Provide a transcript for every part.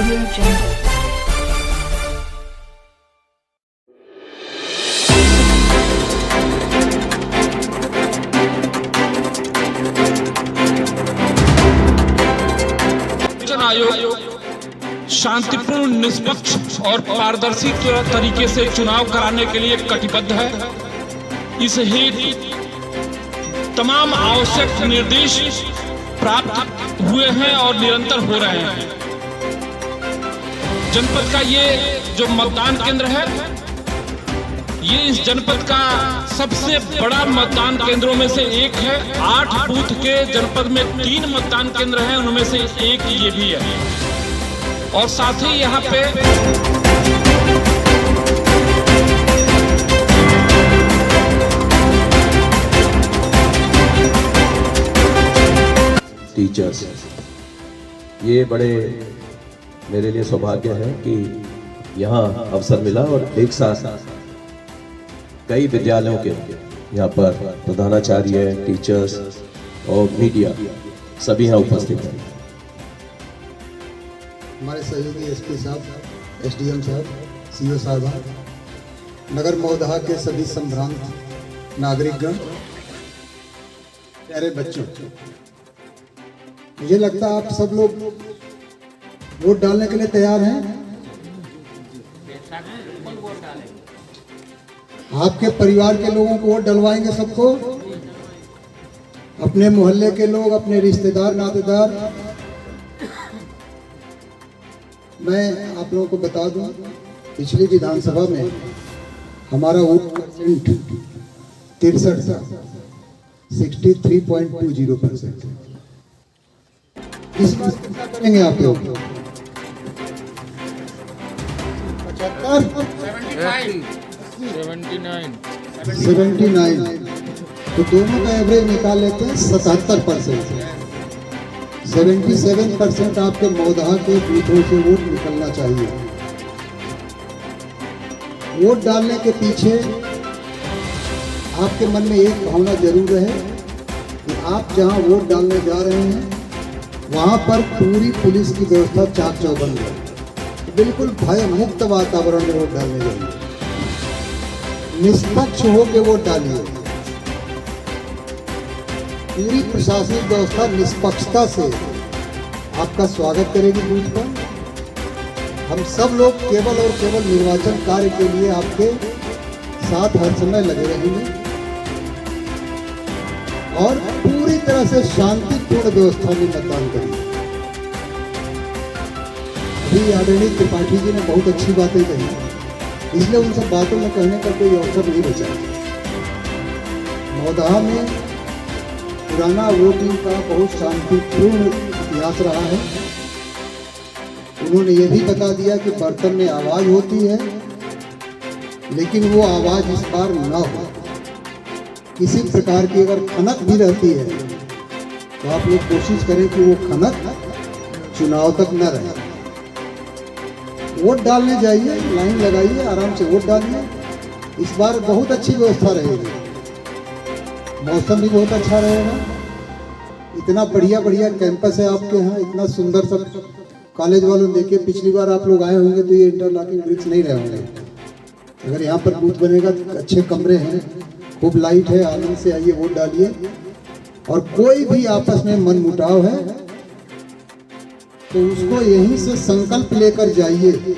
Audio Jungle. आयोग शांतिपूर्ण, निष्पक्ष और पारदर्शी तरीके से चुनाव कराने के लिए कटिबद्ध है। इस हेतु तमाम आवश्यक निर्देश प्राप्त हुए हैं और निरंतर हो रहे हैं। जनपद का ये जो मतदान केंद्र है, ये इस जनपद का सबसे बड़ा मतदान केंद्रों में से एक है। 8 बूथ के जनपद में 3 मतदान केंद्र हैं, उनमें से एक ये भी है। और साथ ही यहाँ पे टीचर्स, ये बड़े मेरे लिए सौभाग्य है कि यहाँ अवसर मिला और एक साथ कई विद्यालयों के यहाँ पर प्रधानाचार्य, टीचर्स और मीडिया सभी यहाँ उपस्थित हैं। हमारे सहयोगी एसपी साहब, एसडीएम साहब, सीओ साहब, नगर महोदय के सभी संभ्रांत नागरिकगण, प्यारे बच्चों, मुझे लगता है आप सब लोग वोट डालने के लिए तैयार हैं। आपके परिवार के लोगों को वोट डलवाएंगे सबको, अपने मोहल्ले के लोग, अपने रिश्तेदार, नातेदार। मैं आप लोगों को बता दूं, पिछली विधानसभा में हमारा वोट परसेंट 63 था, 63.20%। इस बार कितना करेंगे आप लोग? 79। तो दोनों का एवरेज निकाल लेते हैं 77%। 77% आपके मौदहा के बूथों से वोट निकलना चाहिए। वोट डालने के पीछे आपके मन में एक भावना जरूर है कि आप जहां वोट डालने जा रहे हैं वहां पर पूरी पुलिस की व्यवस्था चाक चौबंद है, बिल्कुल भय मुक्त वातावरण में वोट डालने जाइए, निष्पक्ष होकर वोट डालिए। पूरी प्रशासनिक व्यवस्था निष्पक्षता से आपका स्वागत करेगी बूथ पर। हम सब लोग केवल और केवल निर्वाचन कार्य के लिए आपके साथ हर समय लगे रहेंगे और पूरी तरह से शांतिपूर्ण व्यवस्था में मतदान करेंगे। अभी आदरणीय त्रिपाठी जी ने बहुत अच्छी बातें कही, इसलिए उन सब बातों में कहने का कोई अवसर नहीं बचा। मौदहा में पुराना वोटिंग का बहुत शांतिपूर्ण इतिहास रहा है। उन्होंने ये भी बता दिया कि बर्तन में आवाज होती है, लेकिन वो आवाज इस बार न हो। किसी प्रकार की अगर खनक भी रहती है तो आप लोग कोशिश करें कि वो खनक चुनाव तक न रहे। वोट डालने जाइए, लाइन लगाइए, आराम से वोट डालिए। इस बार बहुत अच्छी व्यवस्था रहेगी, मौसम भी बहुत अच्छा रहेगा। इतना बढ़िया बढ़िया कैंपस है आपके यहाँ, इतना सुंदर सब कॉलेज वालों देखिए। पिछली बार आप लोग आए होंगे तो ये इंटरलॉकिंग ब्रिक्स नहीं रहे होंगे। अगर यहाँ पर बूथ बनेगा तो अच्छे कमरे हैं, खूब लाइट है, आनंद से आइए, वोट डालिए। और कोई भी आपस में मन मुटाव है तो उसको यहीं से संकल्प लेकर जाइए कि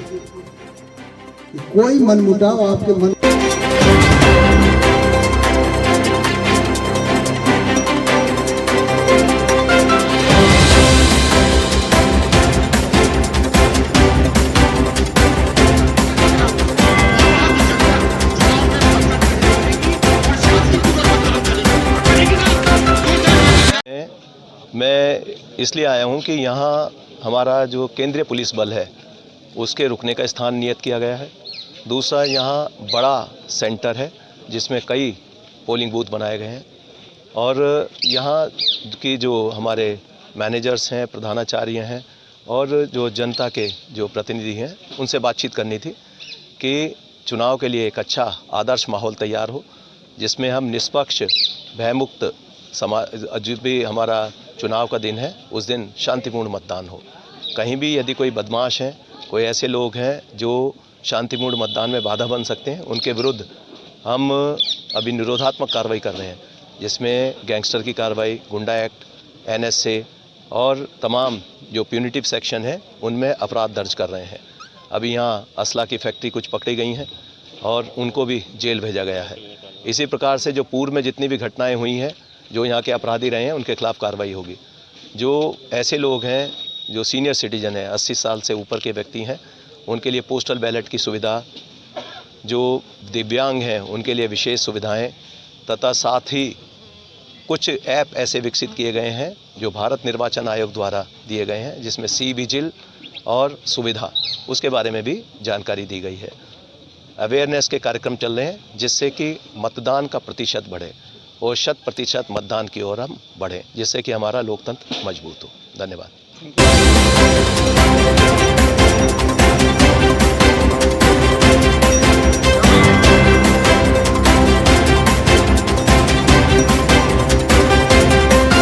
कोई मन मुटाव आपके मन। मैं इसलिए आया हूं कि यहाँ हमारा जो केंद्रीय पुलिस बल है उसके रुकने का स्थान नियत किया गया है। दूसरा, यहाँ बड़ा सेंटर है जिसमें कई पोलिंग बूथ बनाए गए हैं और यहाँ की जो हमारे मैनेजर्स हैं, प्रधानाचार्य हैं और जो जनता के जो प्रतिनिधि हैं, उनसे बातचीत करनी थी कि चुनाव के लिए एक अच्छा आदर्श माहौल तैयार हो, जिसमें हम निष्पक्ष, भयमुक्त जो भी हमारा चुनाव का दिन है उस दिन शांतिपूर्ण मतदान हो। कहीं भी यदि कोई बदमाश हैं, कोई ऐसे लोग हैं जो शांतिपूर्ण मतदान में बाधा बन सकते हैं, उनके विरुद्ध हम अभी निरोधात्मक कार्रवाई कर रहे हैं, जिसमें गैंगस्टर की कार्रवाई, गुंडा एक्ट, NSA और तमाम जो प्यूनिटिव सेक्शन है उनमें अपराध दर्ज कर रहे हैं। अभी यहाँ असला की फैक्ट्री कुछ पकड़ी गई हैं और उनको भी जेल भेजा गया है। इसी प्रकार से जो पूर्व में जितनी भी घटनाएं हुई हैं, जो यहाँ के अपराधी रहे हैं, उनके खिलाफ कार्रवाई होगी। जो ऐसे लोग हैं जो सीनियर सिटीजन हैं, 80 साल से ऊपर के व्यक्ति हैं, उनके लिए पोस्टल बैलेट की सुविधा, जो दिव्यांग हैं उनके लिए विशेष सुविधाएं, तथा साथ ही कुछ ऐप ऐसे विकसित किए गए हैं जो भारत निर्वाचन आयोग द्वारा दिए गए हैं, जिसमें सी विजिल और सुविधा, उसके बारे में भी जानकारी दी गई है। अवेयरनेस के कार्यक्रम चल रहे हैं, जिससे कि मतदान का प्रतिशत बढ़े और 100% मतदान की ओर हम बढ़ें, जिससे कि हमारा लोकतंत्र मजबूत हो। धन्यवाद।